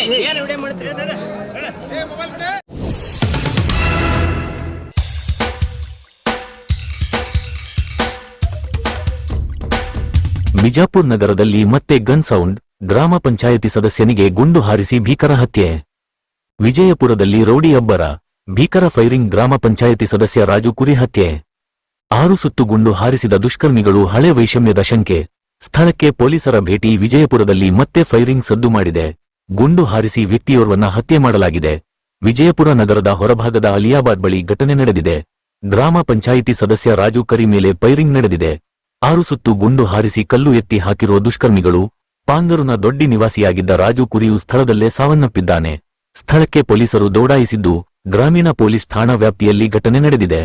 ಬಿಜಾಪುರ ನಗರದಲ್ಲಿ ಮತ್ತೆ gun sound, ಗ್ರಾಮ ಪಂಚಾಯಿತಿ ಸದಸ್ಯನಿಗೆ ಗುಂಡು ಹಾರಿಸಿ ಭೀಕರ ಹತ್ಯೆ. ವಿಜಯಪುರದಲ್ಲಿ ರೌಡಿ ಅಬ್ಬರ, ಭೀಕರ ಫೈರಿಂಗ್, ಗ್ರಾಮ ಪಂಚಾಯಿತಿ ಸದಸ್ಯ ರಾಜು ಕುರಿ ಹತ್ಯೆ. 6 ಸುತ್ತು ಗುಂಡು ಹಾರಿಸಿದ ದುಷ್ಕರ್ಮಿಗಳು, ಹಳೆ ವೈಷಮ್ಯದ ಶಂಕೆ. ಸ್ಥಳಕ್ಕೆ ಪೊಲೀಸರ ಭೇಟಿ. ವಿಜಯಪುರದಲ್ಲಿ ಮತ್ತೆ ಫೈರಿಂಗ್ ಸದ್ದು ಮಾಡಿದೆ. ಗುಂಡು ಹಾರಿಸಿ ವ್ಯಕ್ತಿಯೋರ್ವನ್ನ ಹತ್ಯೆ ಮಾಡಲಾಗಿದೆ. ವಿಜಯಪುರ ನಗರದ ಹೊರಭಾಗದ ಅಲಿಯಾಬಾದ್ ಬಳಿ ಘಟನೆ ನಡೆದಿದೆ. ಗ್ರಾಮ ಪಂಚಾಯಿತಿ ಸದಸ್ಯ ರಾಜು ಕರಿ ಮೇಲೆ ಫೈರಿಂಗ್ ನಡೆದಿದೆ. 6 ಸುತ್ತು ಗುಂಡು ಹಾರಿಸಿ ಕಲ್ಲು ಎತ್ತಿ ಹಾಕಿರುವ ದುಷ್ಕರ್ಮಿಗಳು. ಪಾಂಗರುನ ದೊಡ್ಡಿ ನಿವಾಸಿಯಾಗಿದ್ದ ರಾಜು ಕುರಿಯು ಸ್ಥಳದಲ್ಲೇ ಸಾವನ್ನಪ್ಪಿದ್ದಾನೆ. ಸ್ಥಳಕ್ಕೆ ಪೊಲೀಸರು ದೌಡಾಯಿಸಿದ್ದು, ಗ್ರಾಮೀಣ ಪೊಲೀಸ್ ಠಾಣಾ ವ್ಯಾಪ್ತಿಯಲ್ಲಿ ಘಟನೆ ನಡೆದಿದೆ.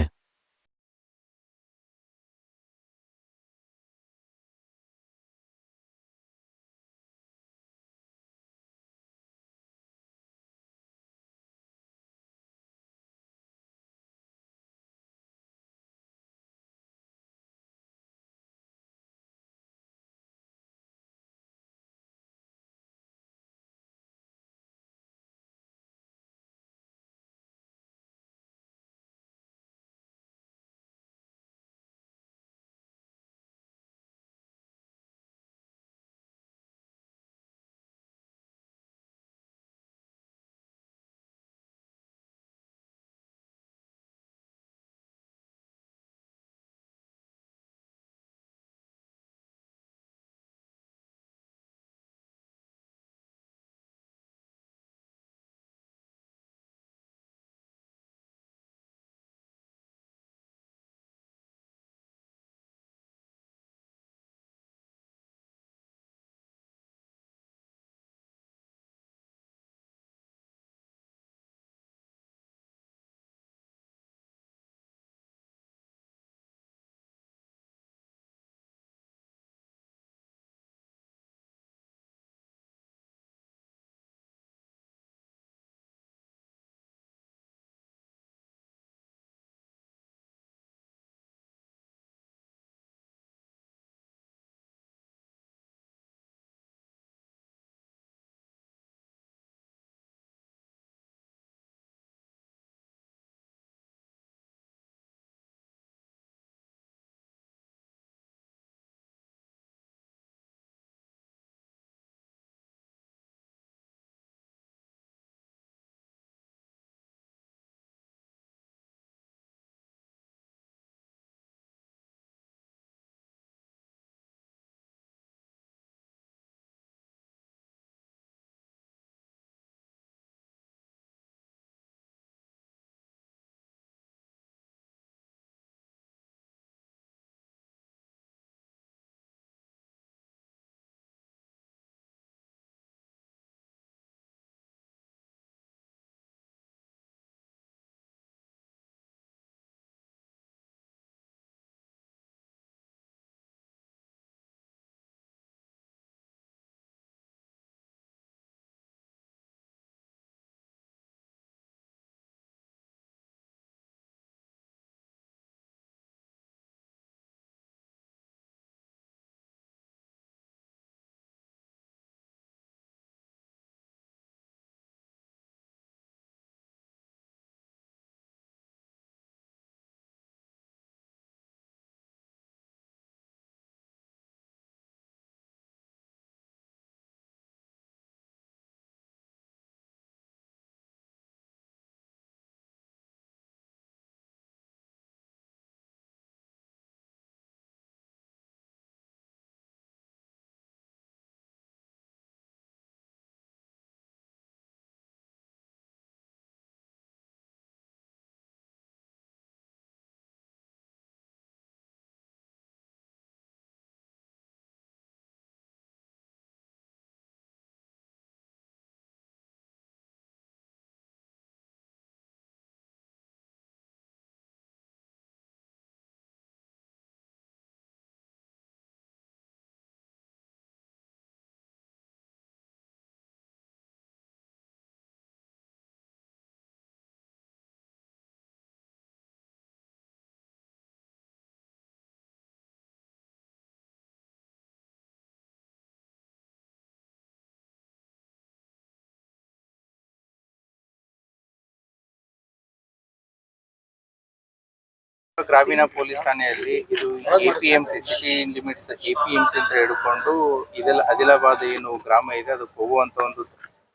ಗ್ರಾಮೀಣ ಪೊಲೀಸ್ ಠಾಣೆಯಲ್ಲಿ ಇದು APMC ಸಿಟಿ ಲಿಮಿಟ್ಸ್ APMC ಅಂತ ಹಿಡ್ಕೊಂಡು ಇದೆಲ್ಲ ಆದಿಲಾಬಾದ್ ಏನು ಗ್ರಾಮ ಇದೆ ಅದಕ್ಕೆ ಹೋಗುವಂತ ಒಂದು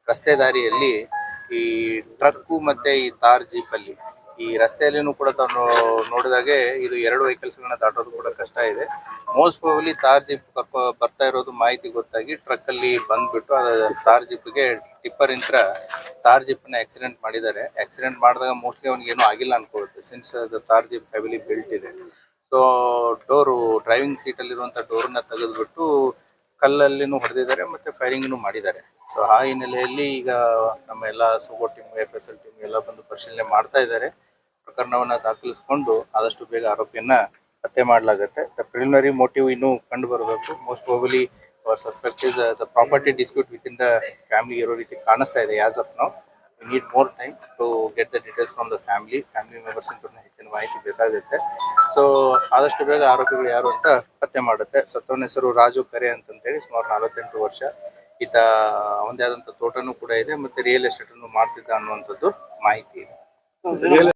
ರಸ್ತೆ ದಾರಿಯಲ್ಲಿ ಈ ಟ್ರಕ್ಕು ಮತ್ತೆ ಈ ತಾರ್ ಜೀಪ್ ಅಲ್ಲಿ ಈ ರಸ್ತೆಯಲ್ಲಿನೂ ಕೂಡ ತಾನು ನೋಡಿದಾಗೆ ಇದು ಎರಡು ವೆಹಿಕಲ್ಸ್ ಗಳನ್ನ ದಾಟೋದು ಕೂಡ ಕಷ್ಟ ಇದೆ. ಮೋಸ್ಟ್ ಪ್ರಾಬಬ್ಲಿ ತಾರ್ ಜೀಪ್ ಬರ್ತಾ ಇರೋದು ಮಾಹಿತಿ ಗೊತ್ತಾಗಿ ಟ್ರಕ್ ಅಲ್ಲಿ ಬಂದ್ಬಿಟ್ಟು ತಾರ್ ಜೀಪ್ಗೆ ಟಿಪ್ಪರ್ ಇಂತ್ರ ತಾರ್ ಜೀಪ್ ನ ಆಕ್ಸಿಡೆಂಟ್ ಮಾಡಿದ್ದಾರೆ. ಆಕ್ಸಿಡೆಂಟ್ ಮಾಡಿದಾಗ ಮೋಸ್ಟ್ಲಿ ಅವ್ನಿಗೆ ಏನೂ ಆಗಿಲ್ಲ ಅನ್ಕೊಳ್ಳುತ್ತೆ, ಸಿನ್ಸ್ ತಾರ್ ಜೀಪ್ ಹೆವಿಲಿ ಬಿಲ್ಟ್ ಇದೆ. ಸೊ ಡೋರು ಡ್ರೈವಿಂಗ್ ಸೀಟ್ ಅಲ್ಲಿರುವಂತ ಡೋರ್ನ ತೆಗೆದ್ಬಿಟ್ಟು ಕಲ್ಲಲ್ಲಿನೂ ಹೊಡೆದಿದ್ದಾರೆ ಮತ್ತೆ ಫೈರಿಂಗ್ನು ಮಾಡಿದ್ದಾರೆ. ಸೊ ಆ ಹಿನ್ನೆಲೆಯಲ್ಲಿ ಈಗ ನಮ್ಮ ಎಲ್ಲ ಸೋಗೋ ಟೀಮ್ FSL ಟೀಮ್ ಎಲ್ಲ ಬಂದು ಪರಿಶೀಲನೆ ಮಾಡ್ತಾ ಇದ್ದಾರೆ. ಪ್ರಕರಣವನ್ನ ದಾಖಲಿಸಿಕೊಂಡು ಆದಷ್ಟು ಬೇಗ ಆರೋಪಿಯನ್ನ ಹತ್ಯೆ ಮಾಡಲಾಗುತ್ತೆ. ದ ಪ್ರಿಲಿಮಿನರಿ ಮೋಟಿವ್ ಇನ್ನೂ ಕಂಡು ಬರಬೇಕು. Most probably our suspect is the property dispute with in the family ಇರೋ ರೀತಿ ಕಾಣಿಸ್ತಾ ಇದೆ. As of now we need more time to get the details from the family members ಇಂದ ಹೆಚ್ಚಿನ ಮಾಹಿತಿ ಬೇಕಾಗುತ್ತೆ. ಸೊ ಆದಷ್ಟು ಬೇಗ ಆರೋಪಿಗಳು ಯಾರು ಅಂತ ಪತ್ತೆ ಮಾಡುತ್ತೆ. ಸತ್ತವನ ಹೆಸರು ರಾಜು ಕರೆ ಅಂತಂತೇಳಿ, ಸುಮಾರು 48 ವರ್ಷ. ಈತ ಅವನದೇ ಆದಂತ ತೋಟನೂ ಕೂಡ ಇದೆ ಮತ್ತೆ ರಿಯಲ್ ಎಸ್ಟೇಟ್ ಅನ್ನು ಮಾಡ್ತಿದ್ದ ಅನ್ನುವಂಥದ್ದು ಮಾಹಿತಿ ಇದೆ.